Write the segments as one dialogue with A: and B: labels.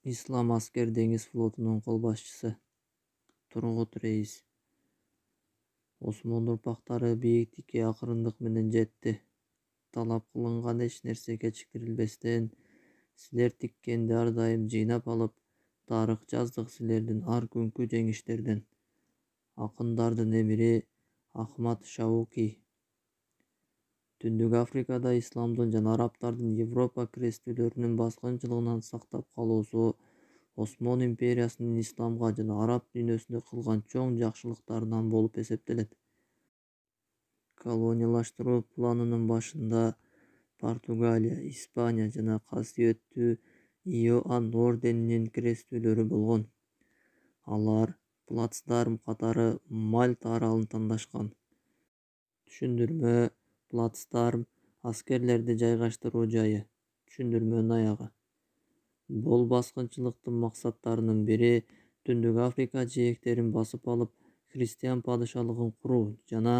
A: Ислам аскер деңиз флотунун кол башчысы Тургут Рейс. Осмон урпактары бийиктикке акырындык менен жетти. Талап кылынган эч нерсе кечиктирилбестен, силер тиккенди ар дайым жыйнап алып, тарых жаздык силердин ар күнкү жеңиштерден. Акындардын эмири Ахмад Шауки. Түндүк Африкада исламдын жана арабтардын Европа крестүүлөрүнүн баскынчылыгынан сактап калуусу Осмон империясынын исламга жана араб дүйнөсүнө кылган чоң жакшылыктарынан болуп эсептелет. Колониялаштыруу планынын башында Португалия, Испания жана касиеттүү Иоанн орденинин крестүүлөрү болгон. Алар плацдарм катары Мальта аралын тандашкан. Түшүндүрмө: плацдарм — аскерлерди жайгаштыруу жайы. Түшүндүрмөнүн аягы. Бул баскынчылыктын максаттарынын бири Түндүк Африка жээктерин басып алып, христиан падышалыгын куруу жана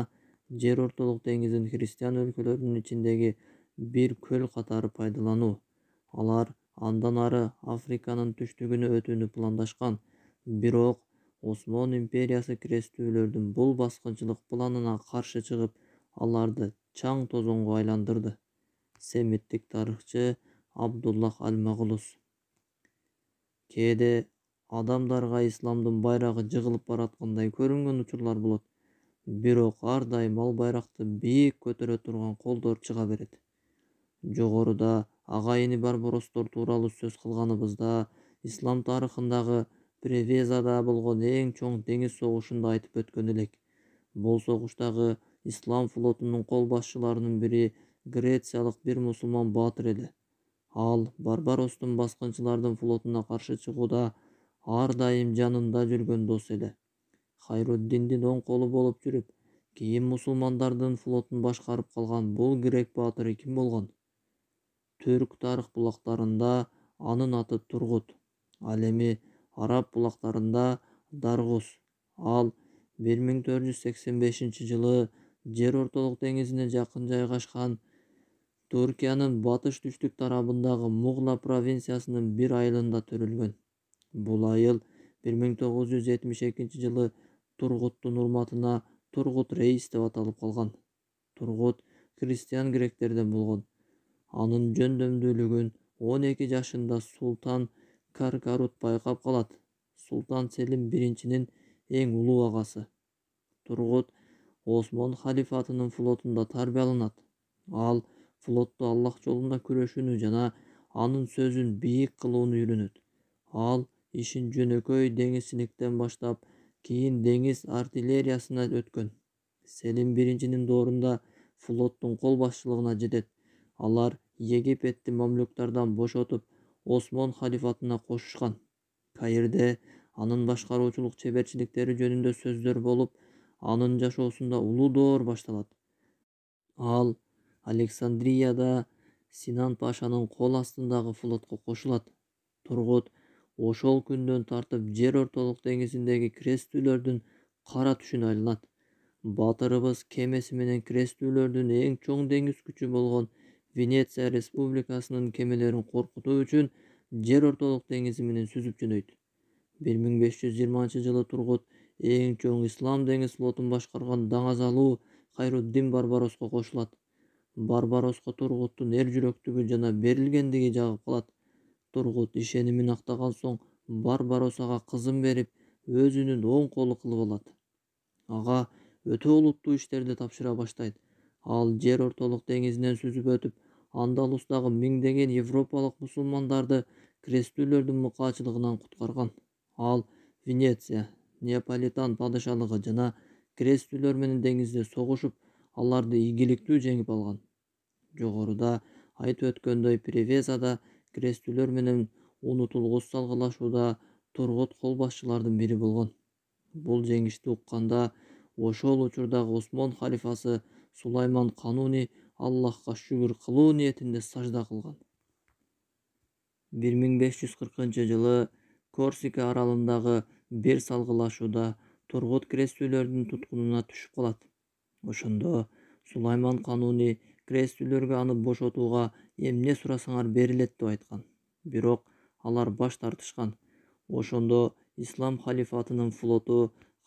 A: Жер ортолук деңизин христиан өлкөлөрүнүн ичиндеги бир көл катары пайдалануу. Алар андан ары Африканын түштүгүнө өтүүнү пландашкан. Бирок Осмон империясы крестүүлөрдүн бул баскынчылык планына каршы чыгып, аларды чаң тозоңго айландырды. Семиттик тарыхчы Абдуллах Аль-Маглус. Кээде адамдарга исламдын байрагы жыгылып бараткандай көрүнгөн учурлар болот. Бирок ар дайым ал байракты бийик көтөрө турган колдор чыга берет. Жогоруда агайыны Барбаростор тууралуу сөз кылганыбызда, ислам тарыхындагы Превезада болгон эң чоң деңиз согушунда айтып өткөн элек. Бул согуштагы ислам флотунун кол башчыларынын бири грециялык бир мусулман баатыр эле. Ал Барбаростун баскынчылардын флотуна каршы чыгууда ар дайым жанында жүргөн дос эле. Хайруддиндин оң колу болуп жүрүп, кийин мусулмандардын флотун башкарып калган бул грек баатыры ким болгон? Түрк тарых булактарында анын аты Тургут. Ал эми араб булактарында Даргус. Ал 1485-жылы Жер ортолук деңизине жакын жайгашкан Туркиянын батыш түштүк тарабындагы Мугла провинциясынын бир айылында төрөлгөн. Бул айыл 1972-жылы Тургуттун урматына Тургут Рейс деп аталып калган. Тургут христиан гректерден болгон. Анын жөндөмдүүлүгүн 12 жашында Султан Каркарут байкап калат. Султан Селим биринчинин эң улуу агасы. Тургут Осмон халифатынын флотунда тарбияланат. Ал флотто Аллах жолунда күрөшүүнү жана анын сөзүн бийик кылууну үйрөнөт. Ал ишин жөнөкөй деңизчиликтен баштап, кийин деңиз артиллериясына өткөн. Селим биринчинин доорунда флоттун кол башчылыгына жетет. Алар Египетти мамлюктардан бошотуп, Осмон халифатына кошушкан. Каирде анын башкаруучулук чеберчиликтери жөнүндө сөздөр болуп, анын жашоосунда улуу доор башталат. Ал Александрияда Синан пашанын кол астындагы флотко кошулат. Тургут ошол күндөн тартып Жер ортолук деңизиндеги крестүүлөрдүн кара түшүнө айланат. Батырыбыз кемеси менен крестүүлөрдүн эң чоң деңиз күчү болгон Венеция республикасынын кемелерин коркутуу үчүн Жер ортолук деңизи менен сүзүп жөнөйт. 1520-жылы Тургут эң чоң ислам деңиз флотун башкарган даңазалуу Хайруддин Барбароско кошулат. Барбароско Тургуттун эр жүрөктүгү жана берилгендиги жагып калат. Тургут ишенимин актаган соң Барбарос ага кызын берип, өзүнүн оң колу кылып алат. Ага өтө олуттуу иштерди тапшыра баштайт. Ал Жер ортолук деңизинен сүзүп өтүп, Андалустагы миңдеген европалык мусулмандарды крестүүлөрдүн мыкаачылыгынан куткарган. Ал Венеция, Неаполитан падышалыгы жана крестүүлөр менен деңизде согушуп, аларды ийгиликтүү жеңип алган. Жогоруда айтып өткөндөй, Превезада крестүүлөр менен унутулгус салгылашууда Тургут кол башчылардын бири болгон. Бул жеңишти укканда ошол учурдагы Осмон халифасы Сулайман Кануни Аллахка шүгүр кылуу ниетинде сажда кылган. 1540-жылы Корсика аралындагы бир салгылашууда Тургут крестүүлөрдүн туткунуна түшүп калат. Ошондо Сулайман Кануни крестүүлөргө аны бошотууга эмне сурасаңар берилет деп айткан. Бирок алар баш тартышкан. Ошондо ислам халифатынын флоту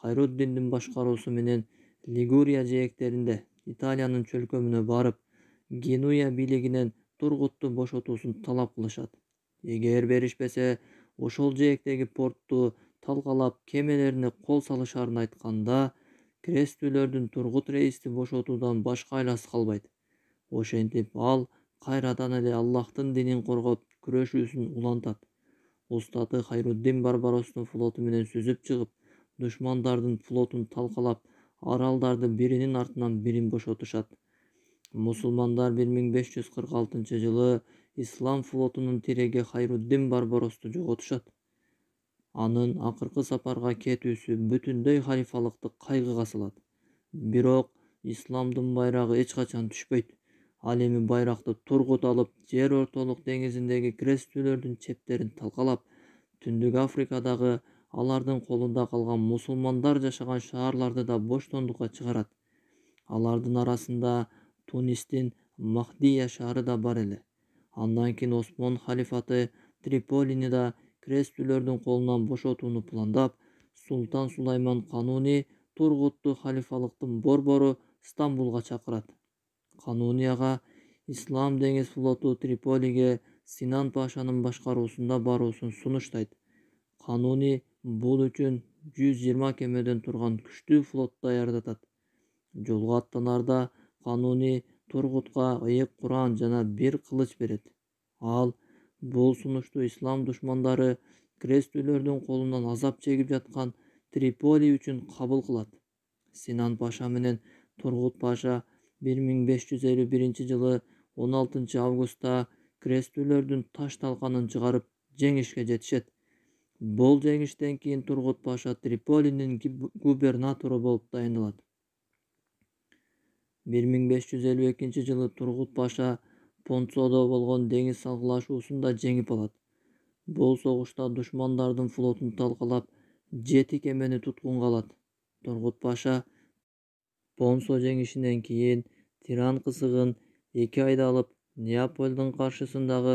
A: Хайруддиндин башкаруусу менен Лигурия жээктеринде Италиянын чөлкөмүнө барып, Генуя бийлигинен Тургутту бошотуусун талап кылышат. Эгер беришпесе, ошол жээктеги портту талкалап кемелерине кол салышарын айтканда, крестүүлөрдүн Тургут рейсти бошотуудан башка айласы калбайт. Ошентип ал кайрадан эле Аллахтын динин коргоп күрөшүүсүн улантат. Устаты Хайруддин Барбаростун флоту менен сүзүп чыгып, душмандардын флотун талкалап, аралдарды биринин артынан бирин бошотушат. Мусулмандар 1546 ислам флотунун тиреги Хайруддин Барбаросту жоготушат. Анын акыркы сапарга кетүүсү бүтүндөй халифалыкты кайгыга салат. Бирок исламдын байрагы эч качан түшпөйт. Ал эми байракты Тургут алып, Жер ортолук деңизиндеги крестүүлөрдүн чептерин талкалап, Түндүк Африкадагы алардын колунда калган мусулмандар жашаган шаарларды да боштондукка чыгарат. Алардын арасында Тунистин Махдия шаары да бар эле. Андан кийин Осмон халифаты Триполини да крестүүлөрдүн колунан бошотууну пландап, Султан Сулайман Кануни Тургутту халифалыктын борбору Стамбулга чакырат. Канунияга Ислам деңиз флоту Триполиге Синан Пашанын башкаруусунда баруусун сунуштайт. Кануни бул үчүн 120 кемеден турган күчтүү флот даярдатат. Жолго аттанарда Кануни Тургутка ыйык Куран жана бир кылыч берет. Ал бул сунушту ислам душмандары крестүүлөрдүн колунан азап чегип жаткан Триполи үчүн кабыл кылат. Синан Паша менен Тургут Паша 1551 жылы 16 августта крестүүлөрдүн таш талканын чыгарып жеңишке жетишет. Бул жеңиштен кийин Тургут Паша Триполинин губернатору болуп дайындалат. 1552 жылы Тургут Паша Понцодо болгон деңиз салгылашуусунда жеңип алат. Бул согушта душмандардын флотун талкалап, 7 кемени туткунга алат. Тургут Паша Понсо жеңишинен кийин Тиран кысыгын 2 айда алып, Неаполдун каршысындагы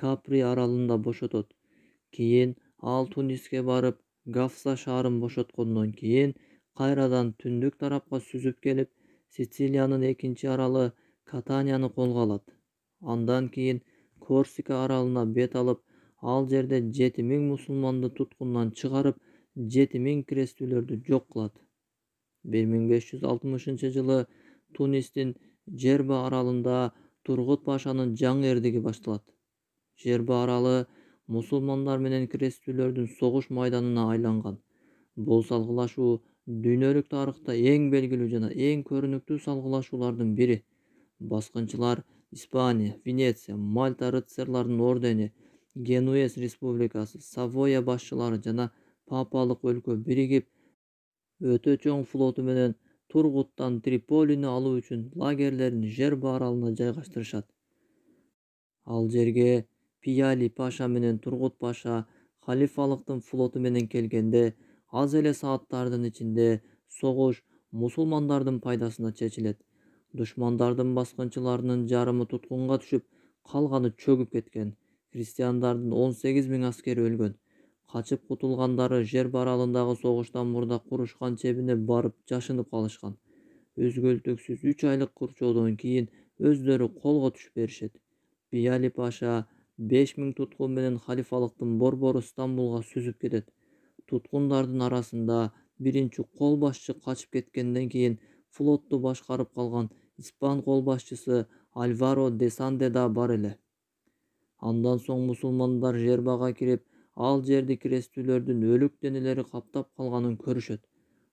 A: Капри аралында бошотот. Кийин ал Туниске барып, Гафса шаарын бошоткондон кийин кайрадан түндүк тарапка сүзүп келип, Сицилиянын экинчи аралы Катанияны колго алат. Андан кийин Корсика аралына бет алып, ал жерде 7000 мусулманды туткундан чыгарып, 7000 крестүүлөрдү жок кылат. 1560 жылы Тунистин Жерба аралында Тургут Пашанын жаңы эрдиги башталат. Жерба аралы мусулмандар менен крестүүлөрдүн согуш майданына айланган. Бул салгылашуу дүйнөлүк тарыхта эң белгилүү жана эң көрүнүктүү салгылашуулардын бири. Баскынчылар Испания, Венеция, Мальта рыцарьларынын ордени, Генуэз республикасы, Савоя башчылары жана папалык өлкө биригип, өтө чоң флоту менен Тургуттан Триполини алуу үчүн лагерлерин Жерба аралына жайгаштырышат. Ал жерге Пияли Паша менен Тургут Паша халифалыктын флоту менен келгенде, аз эле сааттардын ичинде согуш мусулмандардын пайдасына чечилет. Душмандардын баскынчыларынын жарымы туткунга түшүп, калганы чөгүп кеткен. Христиандардын 18 000 аскери өлгөн. Качып кутулгандары Жерба аралындагы согуштан мурда курушкан чебине барып жашынып калышкан. Өзгөлтүксүз 3 айлык курчоодон кийин өздөрү колго түшүп беришет. Пияли Паша 5000 туткун менен халифалыктын борбору Стамбулга сүзүп кетет. Туткундардын арасында биринчи кол башчы качып кеткенден кийин флотту башкарып калган испан кол башчысы Альваро де Санде да бар эле. Андан соң мусулмандар Жербага кирип, ал жерди крестүүлөрдүн өлүк денелери каптап калганын көрүшөт.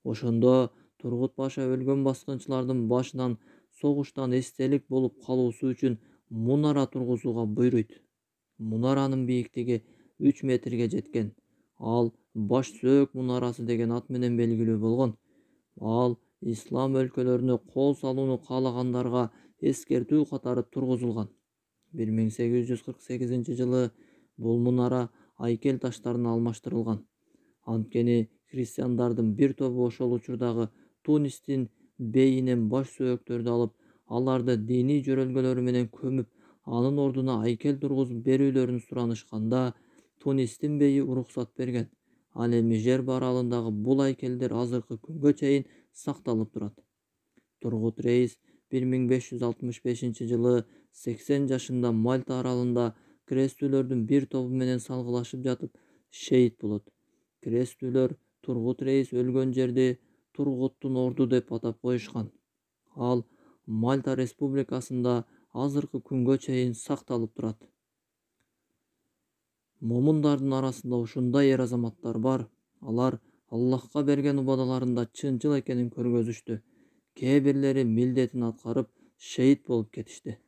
A: Ошондо Тургут Паша өлгөн баскынчылардын башынан согуштан эстелик болуп калуусу үчүн мунара тургузууга буйруйт. Мунаранын бийиктиги 3 метрге жеткен. Ал баш сөөк мунарасы деген ат менен белгилүү болгон. Ал ислам өлкөлөрүнө кол салууну каалагандарга эскертүү катары тургузулган. 1848 жылы бул мунара айкел таштарына алмаштырылган. Анткени христиандардын бир тобу ошол учурдагы Тунистин бейинен баш сөөктөрдү алып, аларды диний жөрөлгөлөрү менен көмүп, анын ордуна айкел тургузуп берүүлөрүн суранышканда, Тунистин бейи уруксат берген. Ал эми Жерб аралындагы бул айкелдер азыркы күнгө чейин сакталып турат. Тургут Рейс 1565-жылы 80 жашында Мальта аралында крестүүлөрдүн бир тобу менен салгылашып жатып шейит болот. Крестүүлөр Тургут Рейс өлгөн жерди Тургуттун орду деп атап коюшкан. Ал Мальта республикасында азыркы күнгө чейин сакталып турат. Момундардын арасында ушундай эр азаматтар бар. Алар Аллахка берген убадаларында чынчыл экенин көргөзүштү. Кээ бирлери милдетин аткарып шейит болуп кетишти.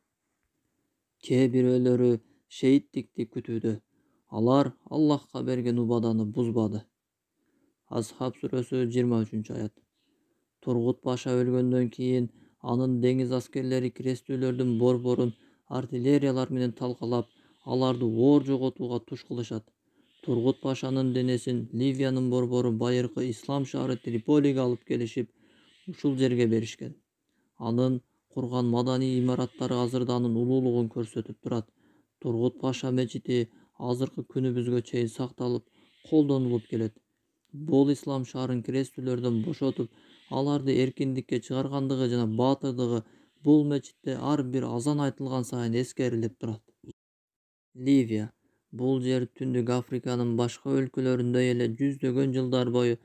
A: Кээ бирөөлөрү шейиттикти күтүүдө. Алар Аллахка берген убаданы бузбады. Асхаб сүрөсү 23-аят. Тургут Паша өлгөндөн кийин анын деңиз аскерлери крестүүлөрдүн борборун артиллериялар менен талкалап, аларды оор жоготууга туш кылышат. Тургут Пашанын денесин Ливиянын борбору байыркы ислам шаары Триполиге алып келишип, ушул жерге беришкен. Анын курган маданий имараттары азырда анын улуулугун көрсөтүп турат. Тургут Паша мечити азыркы күнүбүзгө чейин сакталып, колдонулуп келет. Бул ислам шаарын крестүүлөрдөн бошотуп, аларды эркиндикке чыгаргандыгы жана баатырдыгы бул мечитте ар бир азан айтылган сайын эскерилип турат. Ливия. Бул жер Түндүк Африканын башка өлкөлөрүндөй эле жүздөгөн жылдар бою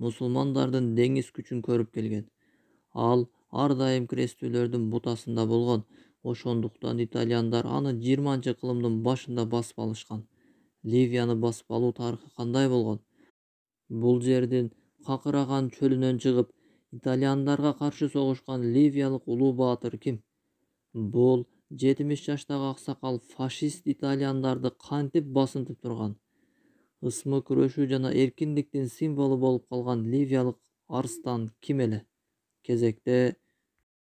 A: мусулмандардын деңиз күчүн көрүп келген. Ал ар дайым крестүүлөрдүн бутасында болгон. Ошондуктан итальяндар аны 20-кылымдын башында басып алышкан. Ливияны басып алуу тарыхы кандай болгон? Бул жердин какыраган чөлүнөн чыгып, итальяндарга каршы согушкан ливиялык улуу баатыр ким? Бул 70 жаштагы аксакал фашист итальяндарды кантип басынтып турган? Ысмы күрөшүү жана эркиндиктин символу болуп калган ливиялык арстан ким эле? Кезекте